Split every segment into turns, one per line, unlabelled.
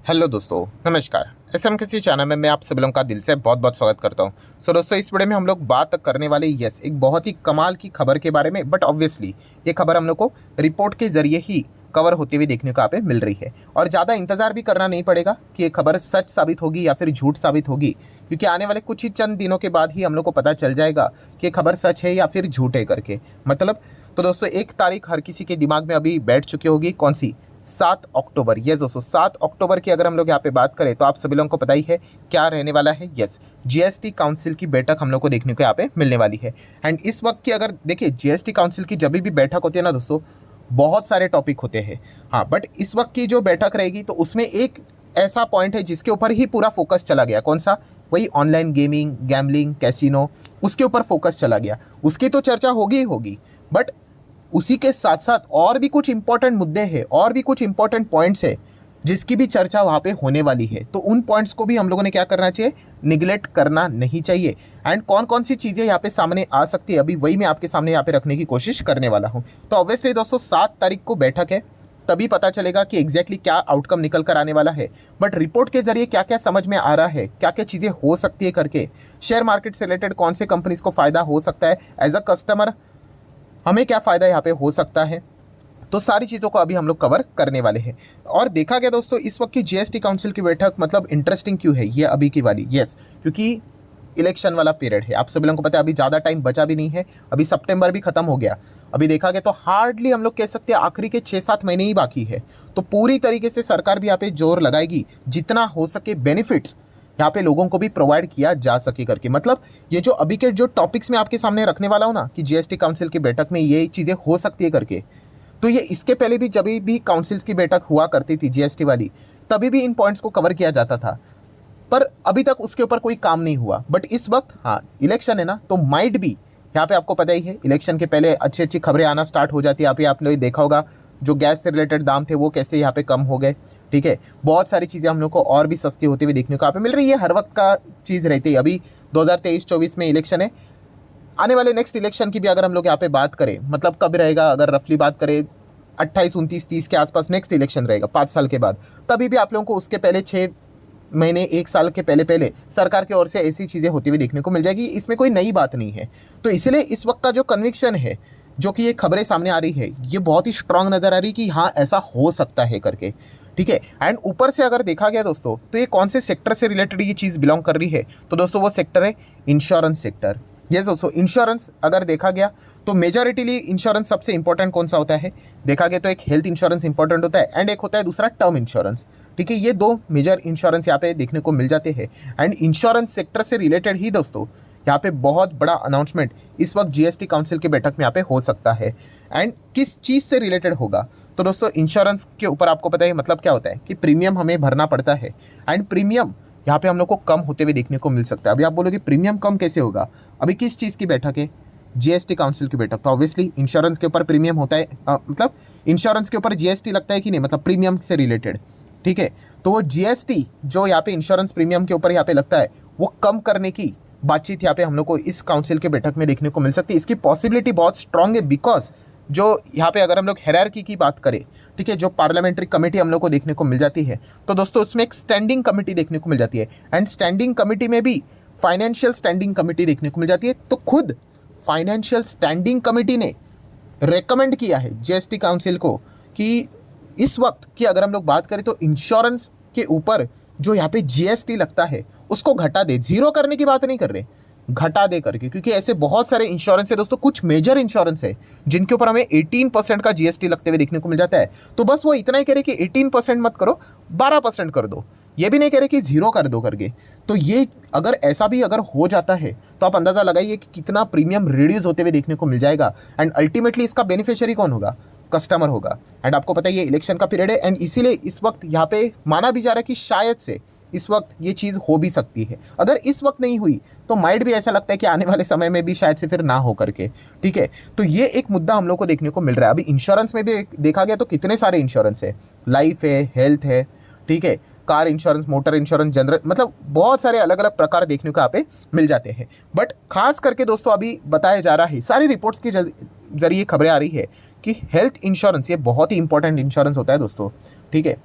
Hello दोस्तों, नमस्कार। SM किसी चैनल में मैं आप सभी लोगों का दिल से बहुत बहुत स्वागत करता हूं। दोस्तों, इस वीडियो में हम लोग बात करने वाले एक बहुत ही कमाल की खबर के बारे में। बट ऑब्वियसली ये खबर हम लोग को रिपोर्ट के जरिए ही कवर होती हुई देखने को यहाँ पे मिल रही है और ज़्यादा इंतजार भी करना नहीं पड़ेगा कि ये खबर सच साबित होगी या फिर झूठ साबित होगी, क्योंकि आने वाले कुछ ही चंद दिनों के बाद ही हम लोग को पता चल जाएगा कि ये खबर सच है या फिर झूठ है करके। मतलब तो दोस्तों, एक तारीख हर किसी के दिमाग में अभी बैठ चुकी होगी, कौन सी? 7 अक्टूबर। यस दोस्तों, 7 अक्टूबर की अगर हम लोग यहाँ पे बात करें तो आप सभी लोगों को पता ही है क्या रहने वाला है। यस, जीएसटी काउंसिल की बैठक हम लोग को देखने को यहाँ पे मिलने वाली है। एंड इस वक्त की अगर देखिए, जीएसटी काउंसिल की जब भी बैठक होती है ना दोस्तों, बहुत सारे टॉपिक होते हैं। हाँ, बट इस वक्त की जो बैठक रहेगी तो उसमें एक ऐसा पॉइंट है जिसके ऊपर ही पूरा फोकस चला गया। कौन सा? वही ऑनलाइन गेमिंग, गैम्बलिंग, कैसीनो, उसके ऊपर फोकस चला गया। उसकी तो चर्चा होगी ही होगी, बट उसी के साथ साथ और भी कुछ इंपॉर्टेंट मुद्दे हैं और भी कुछ इंपॉर्टेंट पॉइंट्स है जिसकी भी चर्चा वहाँ पे होने वाली है। तो उन पॉइंट्स को भी हम लोगों ने क्या करना चाहिए? निगलेक्ट करना नहीं चाहिए। एंड कौन कौन सी चीज़ें यहाँ पे सामने आ सकती है, अभी वही मैं आपके सामने यहाँ पे रखने की कोशिश करने वाला हूँ। तो ऑब्वियसली दोस्तों, 7 तारीख को बैठक है, तभी पता चलेगा कि एग्जैक्टली क्या आउटकम निकल कर आने वाला है। बट रिपोर्ट के जरिए क्या क्या समझ में आ रहा है, क्या क्या चीज़ें हो सकती है करके, शेयर मार्केट से रिलेटेड कौन से कंपनीज को फ़ायदा हो सकता है, एज अ कस्टमर हमें क्या फ़ायदा यहाँ पे हो सकता है, तो सारी चीज़ों को अभी हम लोग कवर करने वाले हैं। और देखा गया दोस्तों, इस वक्त की जीएसटी काउंसिल की बैठक मतलब इंटरेस्टिंग क्यों है ये अभी की वाली? यस, क्योंकि इलेक्शन वाला पीरियड है। आप सभी लोगों को पता है अभी ज़्यादा टाइम बचा भी नहीं है, अभी सितंबर भी खत्म हो गया। अभी देखा गया तो हार्डली हम लोग कह सकते हैं आखिरी के 6-7 महीने ही बाकी है। तो पूरी तरीके से सरकार भी यहाँ पे जोर लगाएगी जितना हो सके बेनिफिट्स यहाँ पे लोगों को भी प्रोवाइड किया जा सके करके। मतलब ये जो अभी के जो टॉपिक्स मैं आपके सामने रखने वाला हूँ ना कि जीएसटी काउंसिल की बैठक में ये चीज़ें हो सकती है करके, तो ये इसके पहले भी जब भी काउंसिल्स की बैठक हुआ करती थी जीएसटी वाली, तभी भी इन पॉइंट्स को कवर किया जाता था, पर अभी तक उसके ऊपर कोई काम नहीं हुआ। बट इस वक्त हाँ, इलेक्शन है ना, तो माइट भी यहाँ पे आपको पता ही है इलेक्शन के पहले अच्छी अच्छी खबरें आना स्टार्ट हो जाती है। यहाँ पे आपने देखा होगा जो गैस से रिलेटेड दाम थे वो कैसे यहाँ पे कम हो गए। ठीक है, बहुत सारी चीज़ें हम लोग को और भी सस्ती होती हुई देखने को यहाँ पे मिल रही है। हर वक्त का चीज़ रहती है। अभी 2023-24 में इलेक्शन है, आने वाले नेक्स्ट इलेक्शन की भी अगर हम लोग यहाँ पे बात करें, मतलब कब रहेगा, अगर रफली बात करें 28, 29, 30 के आसपास नेक्स्ट इलेक्शन रहेगा 5 साल के बाद, तभी भी आप लोगों को उसके पहले 6 महीने 1 साल के पहले पहले सरकार की ओर से ऐसी चीज़ें होती हुई देखने को मिल जाएगी। इसमें कोई नई बात नहीं है। तो इसलिए इस वक्त का जो कन्विक्शन है, जो कि ये खबरें सामने आ रही है, ये बहुत ही स्ट्रांग नज़र आ रही है कि हाँ ऐसा हो सकता है करके। ठीक है, एंड ऊपर से अगर देखा गया दोस्तों, तो ये कौन से सेक्टर से रिलेटेड ये चीज़ बिलोंग कर रही है, तो दोस्तों वो सेक्टर है इंश्योरेंस सेक्टर। यस दोस्तों, इंश्योरेंस अगर देखा गया तो मेजॉरिटीली इंश्योरेंस सबसे इंपॉर्टेंट कौन सा होता है? देखा गया तो एक हेल्थ इंश्योरेंस इंपॉर्टेंट होता है एंड एक होता है दूसरा टर्म इंश्योरेंस। ठीक है, ये 2 मेजर इंश्योरेंस यहाँ पे देखने को मिल जाते हैं। एंड इंश्योरेंस सेक्टर से रिलेटेड ही दोस्तों यहाँ पे बहुत बड़ा अनाउंसमेंट इस वक्त जीएसटी काउंसिल की बैठक में यहाँ पे हो सकता है। एंड किस चीज़ से रिलेटेड होगा, तो दोस्तों इंश्योरेंस के ऊपर आपको पता है मतलब क्या होता है कि प्रीमियम हमें भरना पड़ता है एंड प्रीमियम यहाँ पे हम लोग को कम होते हुए देखने को मिल सकता है। अभी आप बोलोगे प्रीमियम कम कैसे होगा? अभी किस चीज़ की बैठक है? जीएसटी काउंसिल की बैठक। तो ऑब्वियसली इंश्योरेंस के ऊपर प्रीमियम होता है, मतलब इंश्योरेंस के ऊपर जीएसटी लगता है कि नहीं, मतलब प्रीमियम से रिलेटेड। ठीक है, तो वो जीएसटी जो यहाँ पे इंश्योरेंस प्रीमियम के ऊपर यहाँ पे लगता है, वो कम करने की बातचीत यहाँ पे हम लोग को इस काउंसिल के बैठक में देखने को मिल सकती है। इसकी पॉसिबिलिटी बहुत स्ट्रांग है, बिकॉज जो यहाँ पे अगर हम लोग हायरार्की की बात करें, ठीक है, जो पार्लियामेंट्री कमेटी हम लोग को देखने को मिल जाती है, तो दोस्तों उसमें एक स्टैंडिंग कमेटी देखने को मिल जाती है एंड स्टैंडिंग कमेटी में भी फाइनेंशियल स्टैंडिंग कमेटी देखने को मिल जाती है। तो खुद फाइनेंशियल स्टैंडिंग कमेटी ने रेकमेंड किया है जीएसटी काउंसिल को कि इस वक्त की अगर हम लोग बात करें तो इंश्योरेंस के ऊपर जो यहाँ पे जीएसटी लगता है उसको घटा दे। जीरो करने की बात नहीं कर रहे, घटा दे करके, क्योंकि ऐसे बहुत सारे इंश्योरेंस है दोस्तों, कुछ मेजर इंश्योरेंस है जिनके ऊपर हमें 18% का जीएसटी लगते हुए देखने को मिल जाता है। तो बस वो इतना ही कह रहे कि 18% मत करो, 12% कर दो, ये भी नहीं कह रहे कि 0 कर दो करके। तो ये अगर ऐसा भी अगर हो जाता है तो आप अंदाज़ा लगाइए कि कितना प्रीमियम रिड्यूस होते हुए देखने को मिल जाएगा एंड अल्टीमेटली इसका बेनिफिशियरी कौन होगा? कस्टमर होगा। एंड आपको पता है ये इलेक्शन का पीरियड है एंड इसीलिए इस वक्त यहाँ पे माना भी जा रहा है कि शायद से इस वक्त ये चीज़ हो भी सकती है। अगर इस वक्त नहीं हुई तो माइट भी ऐसा लगता है कि आने वाले समय में भी शायद से फिर ना हो करके। ठीक है, तो ये एक मुद्दा हम लोग को देखने को मिल रहा है। अभी इंश्योरेंस में भी देखा गया तो कितने सारे इंश्योरेंस है, लाइफ है, हेल्थ है, ठीक है, car insurance, motor insurance, general, मतलब बहुत सारे अलग अलग प्रकार देखने को यहाँ पे मिल जाते हैं। बट खास करके दोस्तों अभी बताया जा रहा है, सारी रिपोर्ट्स के जरिए खबरें आ रही है कि हेल्थ इंश्योरेंस ये बहुत ही इंपॉर्टेंट इंश्योरेंस होता है दोस्तों। ठीक है,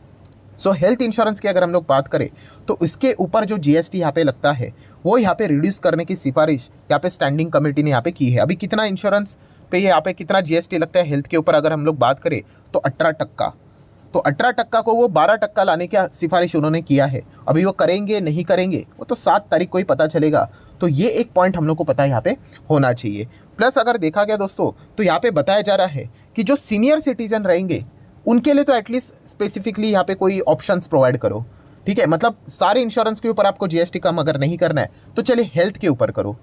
सो हेल्थ इंश्योरेंस की अगर हम लोग बात करें तो इसके ऊपर जो जीएसटी यहाँ पे लगता है वो यहाँ पे रिड्यूस करने की सिफारिश यहाँ पे स्टैंडिंग कमेटी ने यहाँ पे की है। अभी कितना इंश्योरेंस पे यहाँ पे कितना जीएसटी लगता है हेल्थ के ऊपर अगर हम लोग बात करें तो 18%। तो 18% को वो 12% लाने का सिफारिश उन्होंने किया है। अभी वो करेंगे नहीं करेंगे वो तो 7 तारीख को ही पता चलेगा। तो ये एक पॉइंट हम लोग को पता है यहाँ पे होना चाहिए। प्लस अगर देखा गया दोस्तों तो यहाँ पे बताया जा रहा है कि जो सीनियर सिटीजन रहेंगे उनके लिए तो एटलीस्ट स्पेसिफिकली यहाँ पे कोई ऑप्शंस प्रोवाइड करो, ठीक है। मतलब सारे इंश्योरेंस के ऊपर आपको जीएसटी कम अगर नहीं करना है तो चलिए हेल्थ के ऊपर करो।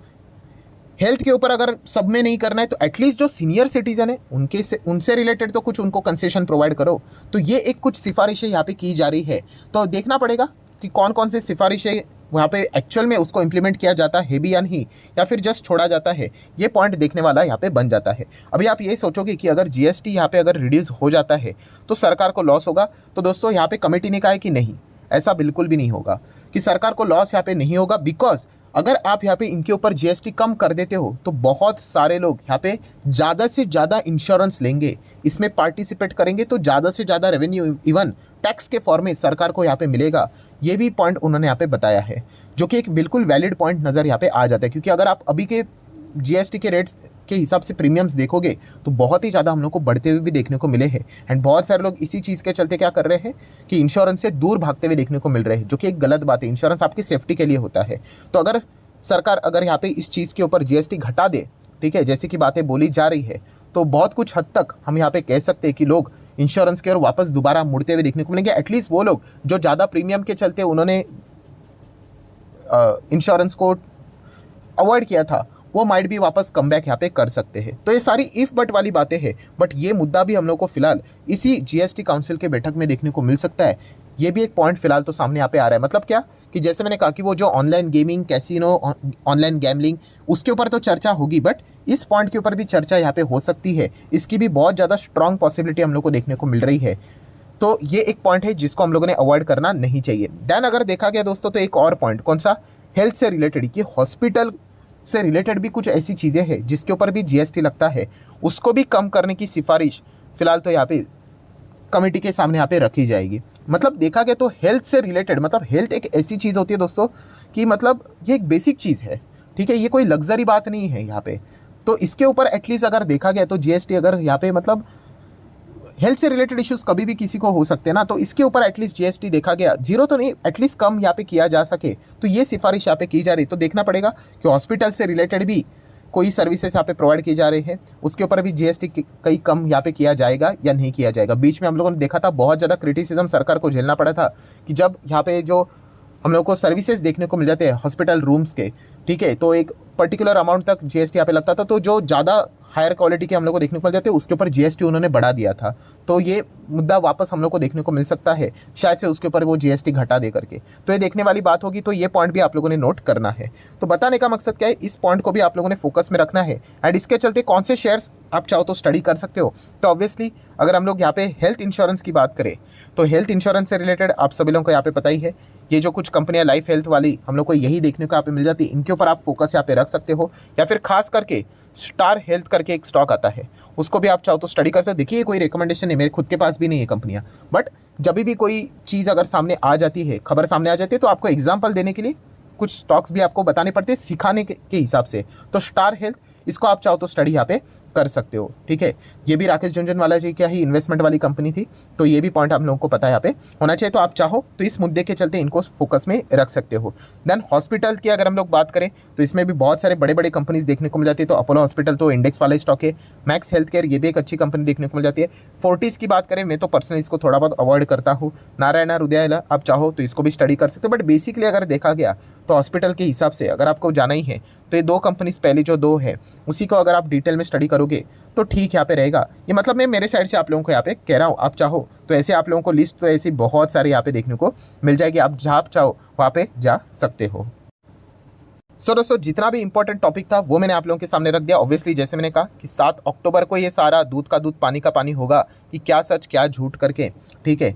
हेल्थ के ऊपर अगर सब में नहीं करना है तो एटलीस्ट जो सीनियर सिटीजन है उनसे रिलेटेड तो कुछ उनको कंसेशन प्रोवाइड करो। तो ये एक कुछ सिफारिशें यहाँ पे की जा रही है। तो देखना पड़ेगा कि कौन कौन से सिफारिशें वहाँ पे एक्चुअल में उसको इम्प्लीमेंट किया जाता है भी या नहीं, या फिर जस्ट छोड़ा जाता है। ये पॉइंट देखने वाला यहाँ पे बन जाता है। अभी आप ये सोचोगे कि अगर जीएसटी यहाँ पे अगर रिड्यूस हो जाता है तो सरकार को लॉस होगा। तो दोस्तों यहाँ पे कमेटी ने कहा है कि नहीं, ऐसा बिल्कुल भी नहीं होगा कि सरकार को लॉस यहाँ पे नहीं होगा। बिकॉज अगर आप यहाँ पे इनके ऊपर जीएसटी कम कर देते हो तो बहुत सारे लोग यहाँ पे ज़्यादा से ज़्यादा इंश्योरेंस लेंगे, इसमें पार्टिसिपेट करेंगे, तो ज़्यादा से ज़्यादा रेवेन्यू इवन टैक्स के फॉर्म में सरकार को यहाँ पे मिलेगा। ये भी पॉइंट उन्होंने यहाँ पे बताया है, जो कि एक बिल्कुल वैलिड पॉइंट नज़र यहाँ पे आ जाता है। क्योंकि अगर आप अभी के जीएसटी के रेट्स के हिसाब से प्रीमियम्स देखोगे तो बहुत ही ज़्यादा हम लोग को बढ़ते हुए भी देखने को मिले हैं। एंड बहुत सारे लोग इसी चीज़ के चलते क्या कर रहे हैं कि इंश्योरेंस से दूर भागते हुए देखने को मिल रहे हैं, जो कि एक गलत बात है। इंश्योरेंस आपकी सेफ्टी के लिए होता है। तो अगर सरकार अगर यहाँ पे इस चीज़ के ऊपर जीएसटी घटा दे, ठीक है, जैसे कि बातें बोली जा रही है, तो बहुत कुछ हद तक हम यहाँ पे कह सकते हैं कि लोग इंश्योरेंस की ओर वापस दोबारा मुड़ते हुए देखने को मिलेंगे। एटलीस्ट वो लोग जो ज़्यादा प्रीमियम के चलते उन्होंने इंश्योरेंस को अवॉइड किया था वो माइट भी वापस कम बैक यहाँ पे कर सकते हैं। तो ये सारी इफ बट वाली बातें हैं। बट ये मुद्दा भी हम लोग को फिलहाल इसी जीएसटी काउंसिल के बैठक में देखने को मिल सकता है। ये भी एक पॉइंट फिलहाल तो सामने यहाँ पे आ रहा है। मतलब क्या कि जैसे मैंने कहा कि वो जो online gaming, casino, online gambling, उसके ऊपर तो चर्चा होगी, बट इस पॉइंट के ऊपर भी चर्चा यहाँ पे हो सकती है। इसकी भी बहुत ज़्यादा स्ट्रॉन्ग पॉसिबिलिटी हम लोग को देखने को मिल रही है। तो ये एक पॉइंट है जिसको हम लोगों ने अवॉइड करना नहीं चाहिए। देन अगर देखा गया दोस्तों तो एक और पॉइंट, कौन सा, हेल्थ से रिलेटेड, कि हॉस्पिटल से रिलेटेड भी कुछ ऐसी चीज़ें हैं जिसके ऊपर भी जीएसटी लगता है, उसको भी कम करने की सिफारिश फिलहाल तो यहाँ पे कमेटी के सामने यहाँ पे रखी जाएगी। मतलब देखा गया तो हेल्थ से रिलेटेड, मतलब हेल्थ एक ऐसी चीज़ होती है दोस्तों कि मतलब ये एक बेसिक चीज़ है, ठीक है, ये कोई लग्जरी बात नहीं है यहाँ पे। तो इसके ऊपर एटलीस्ट अगर देखा गया तो जीएसटी अगर यहाँ पे मतलब हेल्थ से रिलेटेड इश्यूज कभी भी किसी को हो सकते हैं ना, तो इसके ऊपर एटलीस्ट जीएसटी देखा गया, जीरो तो नहीं, एटलीस्ट कम यहाँ पे किया जा सके, तो ये सिफारिश यहाँ पे की जा रही। तो देखना पड़ेगा कि हॉस्पिटल से रिलेटेड भी कोई सर्विसेज यहाँ पे प्रोवाइड की जा रही है, उसके ऊपर भी जीएसटी कई कम यहाँ पे किया जाएगा या नहीं किया जाएगा। बीच में हम लोगों ने देखा था बहुत ज़्यादा क्रिटिसिज्म सरकार को झेलना पड़ा था कि जब यहाँ पे जो हम लोग को सर्विसेज देखने को मिल जाते हैं हॉस्पिटल रूम्स के, ठीक है, तो एक पर्टिकुलर अमाउंट तक जीएसटी यहाँ पे लगता था। तो जो ज़्यादा हायर क्वालिटी के हम लोग को देखने को मिल जाते हैं उसके ऊपर जीएसटी उन्होंने बढ़ा दिया था। तो ये मुद्दा वापस हम लोग को देखने को मिल सकता है, शायद से उसके ऊपर वो जीएसटी घटा दे करके। तो ये देखने वाली बात होगी। तो ये पॉइंट भी आप लोगों ने नोट करना है। तो बताने का मकसद क्या है, इस पॉइंट को भी आप लोगों ने फोकस में रखना है। एंड इसके चलते कौन से शेयर्स आप चाहो तो स्टडी कर सकते हो। तो ऑब्वियसली अगर हम लोग यहाँ पे हेल्थ इंश्योरेंस की बात करें तो हेल्थ इंश्योरेंस से रिलेटेड आप सभी लोगों को यहाँ पे पता ही है, ये जो कुछ कंपनियां लाइफ हेल्थ वाली हम लोग को यही देखने को यहाँ पे मिल जाती है, इनके ऊपर आप फोकस यहाँ पे रख सकते हो। या फिर खास करके स्टार हेल्थ करके एक स्टॉक आता है, उसको भी आप चाहो तो स्टडी कर सकते हो। देखिए कोई रिकमेंडेशन नहीं, मेरे खुद के पास भी नहीं है कंपनियां, बट जब भी कोई चीज़ अगर सामने आ जाती है, खबर सामने आ जाती है, तो आपको एग्जाम्पल देने के लिए कुछ स्टॉक्स भी आपको बताने पड़ते हैं सिखाने के हिसाब से। तो स्टार हेल्थ, इसको आप चाहो तो स्टडी यहाँ पे कर सकते हो, ठीक है। ये भी राकेश झुनझुनवाला जी क्या ही इन्वेस्टमेंट वाली कंपनी थी, तो ये भी पॉइंट हम लोगों को पता है यहाँ पे होना चाहिए। तो आप चाहो तो इस मुद्दे के चलते इनको फोकस में रख सकते हो। देन हॉस्पिटल की अगर हम लोग बात करें तो इसमें भी बहुत सारे बड़े बड़े कंपनीज देखने को मिल जाती है। तो अपोलो हॉस्पिटल तो इंडेक्स वाला स्टॉक है, मैक्स हेल्थ केयर ये भी एक अच्छी कंपनी देखने को मिल जाती है। फोर्टिस की बात करें, मैं तो पर्सनली इसको थोड़ा बहुत अवॉइड करता हूँ। नारायणा हृदयालय आप चाहो तो इसको भी स्टडी कर सकते हो। बट बेसिकली अगर देखा गया तो हॉस्पिटल के हिसाब से अगर आपको जाना ही है तो ये दो कंपनीज पहले जो दो है उसी को अगर आप डिटेल में स्टडी करोगे तो ठीक यहाँ पे रहेगा। ये मतलब मैं मेरे साइड से आप लोगों को यहाँ पे कह रहा हूँ। आप चाहो तो ऐसे आप लोगों को लिस्ट तो ऐसी बहुत सारे यहाँ पे देखने को मिल जाएगी, आप जहाँ चाहो वहाँ पे जा सकते हो। सो दोस्तों जितना भी इंपॉर्टेंट टॉपिक था वो मैंने आप लोगों के सामने रख दिया। ऑब्वियसली जैसे मैंने कहा कि 7 अक्टूबर को ये सारा दूध का दूध पानी का पानी होगा कि क्या सच क्या झूठ करके, ठीक है।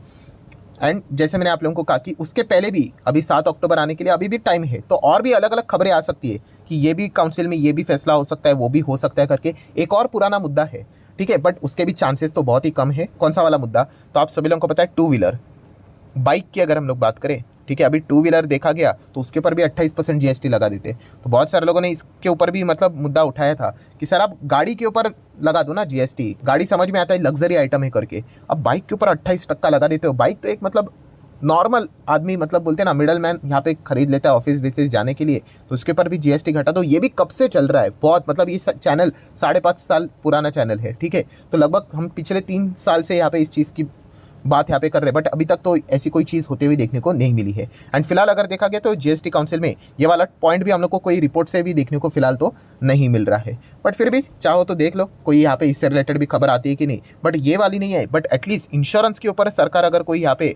एंड जैसे मैंने आप लोगों को कहा कि उसके पहले भी अभी 7 अक्टूबर आने के लिए अभी भी टाइम है, तो और भी अलग अलग खबरें आ सकती है कि ये भी काउंसिल में ये भी फैसला हो सकता है, वो भी हो सकता है करके एक और पुराना मुद्दा है, ठीक है। बट उसके भी चांसेस तो बहुत ही कम है। कौन सा वाला मुद्दा, तो आप सभी लोगों को पता है 2 व्हीलर, बाइक की अगर हम लोग बात करें, ठीक है, अभी टू व्हीलर देखा गया तो उसके ऊपर भी 28% जीएसटी लगा देते। तो बहुत सारे लोगों ने इसके ऊपर भी मतलब मुद्दा उठाया था कि सर आप गाड़ी के ऊपर लगा दो ना जीएसटी, गाड़ी समझ में आता है लग्जरी आइटम है करके, अब बाइक के ऊपर 28% लगा देते हो। बाइक तो एक मतलब नॉर्मल आदमी मतलब बोलते हैं ना मिडल मैन यहाँ पे खरीद लेता है ऑफिस विफिस जाने के लिए, तो उसके ऊपर भी जीएसटी घटा दो। ये भी कब से चल रहा है, बहुत मतलब ये चैनल 5.5 साल पुराना चैनल है, ठीक है। तो लगभग हम पिछले 3 साल से यहाँ पे इस चीज़ की बात यहाँ पे कर रहे हैं, बट अभी तक तो ऐसी कोई चीज़ होते हुए देखने को नहीं मिली है। एंड फिलहाल अगर देखा गया तो जीएसटी काउंसिल में ये वाला पॉइंट भी हम लोग को कोई रिपोर्ट से भी देखने को फिलहाल तो नहीं मिल रहा है। बट फिर भी चाहो तो देख लो कोई यहाँ पे इससे रिलेटेड भी खबर आती है कि नहीं, बट ये वाली नहीं है। बट एटलीस्ट इंश्योरेंस के ऊपर सरकार अगर कोई यहाँ पे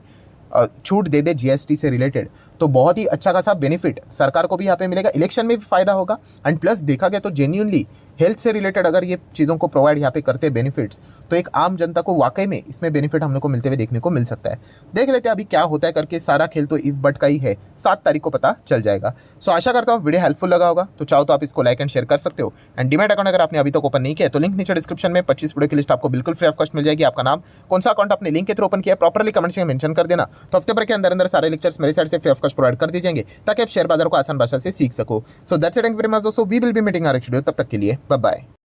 छूट दे दे जीएसटी से रिलेटेड, तो बहुत ही अच्छा खासा बेनिफिट सरकार को भी यहाँ पे मिलेगा, इलेक्शन में भी फायदा होगा। एंड प्लस देखा गया तो जेन्युइनली हेल्थ से रिलेटेड अगर ये चीज़ों को प्रोवाइड यहाँ पे करते हैं बेनिफिट्स, तो एक आम जनता को वाकई में इसमें बेनिफिट हम लोग को मिलते हुए देखने को मिल सकता है। देख लेते हैं अभी क्या होता है करके, सारा खेल तो इफ बट का ही है, 7 तारीख को पता चल जाएगा। सो आशा करता हूँ वीडियो हेल्पफुल लगा होगा, तो चाहो तो आप इसको लाइक एंड शेयर कर सकते हो। एंड डीमैट अकाउंट अगर आपने अभी तक ओपन नहीं किया तो लिंक नीचे डिस्क्रिप्शन में 25 वीडियो की लिस्ट आपको बिल्कुल फ्री ऑफ कॉस्ट मिल जाएगी। आपका नाम, कौन सा अकाउंट आपने लिंक के थ्रू ओपन किया, प्रॉपर्ली कमेंट्स में मेंशन कर देना, तो हफ्ते भर के अंदर अंदर सारे लेक्चर्स मेरे साइड से फ्री ऑफ कॉस्ट प्रोवाइड कर दिए जाएंगे, ताकि आप शेयर बाजार को आसान भाषा से सीख सको। So that's it, thank you very much दोस्तों, we will be meeting our next video, तब तक के लिए बाय बाय।